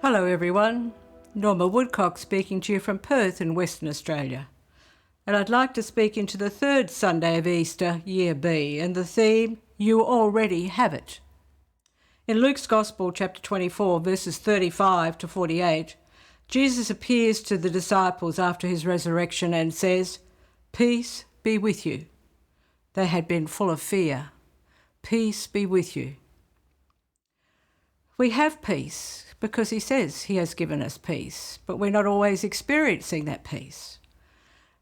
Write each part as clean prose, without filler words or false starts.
Hello everyone, Norma Woodcock speaking to you from Perth in Western Australia. And I'd like to speak into the third Sunday of Easter, Year B, and the theme, You Already Have It. In Luke's Gospel, chapter 24, verses 35 to 48, Jesus appears to the disciples after his resurrection and says, "Peace be with you." They had been full of fear. Peace be with you. We have peace because he says he has given us peace, but we're not always experiencing that peace.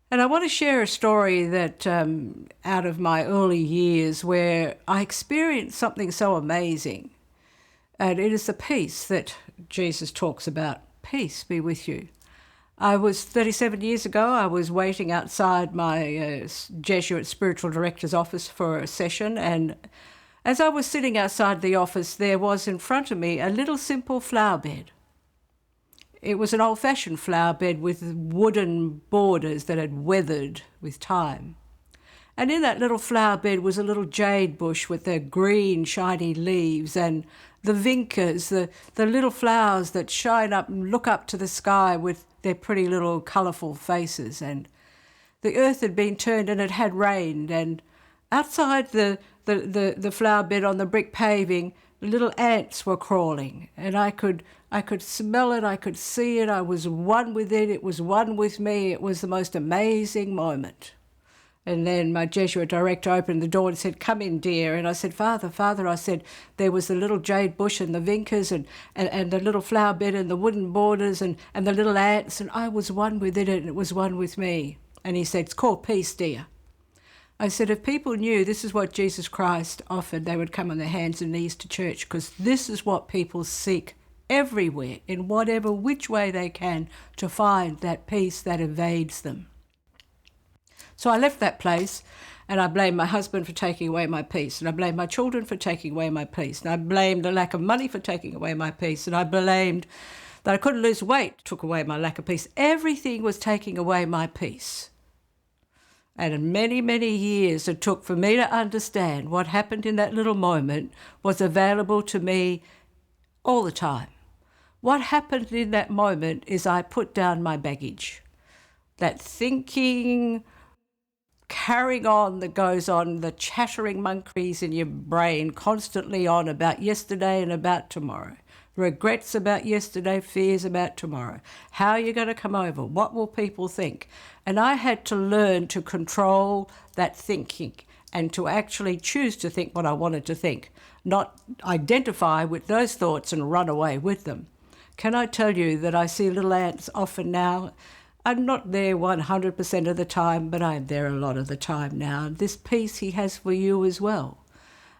And I want to share a story that out of my early years where I experienced something so amazing. And it is the peace that Jesus talks about. Peace be with you. I was 37 years ago, I was waiting outside my Jesuit spiritual director's office for a session, and as I was sitting outside the office, there was in front of me a little simple flower bed. It was an old-fashioned flower bed with wooden borders that had weathered with time. And in that little flower bed was a little jade bush with their green, shiny leaves, and the vincas, the little flowers that shine up and look up to the sky with their pretty little colourful faces. And the earth had been turned and it had rained, and outside the flower bed on the brick paving, little ants were crawling, and I could smell it, I could see it, I was one with it was one with me. It was the most amazing moment. And then my Jesuit director opened the door and said, "Come in, dear." And I said, Father, I said, there was the little jade bush and the vincas and the little flower bed and the wooden borders and the little ants, and I was one with it and it was one with me. And he said, "It's called peace, dear." I said, if people knew this is what Jesus Christ offered, they would come on their hands and knees to church, because this is what people seek everywhere, in whatever which way they can, to find that peace that evades them. So I left that place, and I blamed my husband for taking away my peace, and I blamed my children for taking away my peace, and I blamed the lack of money for taking away my peace, and I blamed that I couldn't lose weight, took away my lack of peace. Everything was taking away my peace. And many, many years it took for me to understand what happened in that little moment was available to me all the time. What happened in that moment is I put down my baggage. That thinking, carrying on that goes on, the chattering monkeys in your brain constantly on about yesterday and about tomorrow. Regrets about yesterday, fears about tomorrow. How are you going to come over? What will people think? And I had to learn to control that thinking and to actually choose to think what I wanted to think, not identify with those thoughts and run away with them. Can I tell you that I see little ants often now? I'm not there 100% of the time, but I'm there a lot of the time now. This peace he has for you as well.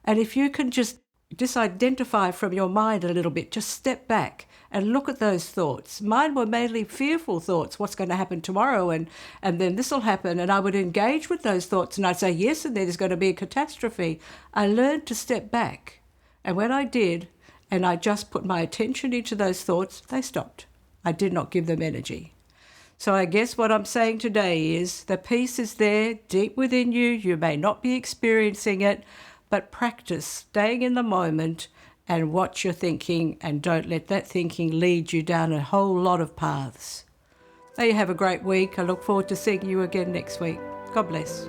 And if you can just disidentify from your mind a little bit, just step back and look at those thoughts. Mine were mainly fearful thoughts. What's going to happen tomorrow? And then this will happen. And I would engage with those thoughts and I'd say, yes, and there's going to be a catastrophe. I learned to step back. And when I did, and I just put my attention into those thoughts, they stopped. I did not give them energy. So I guess what I'm saying today is the peace is there deep within you. You may not be experiencing it, but practice staying in the moment and watch your thinking, and don't let that thinking lead you down a whole lot of paths. May you have a great week. I look forward to seeing you again next week. God bless.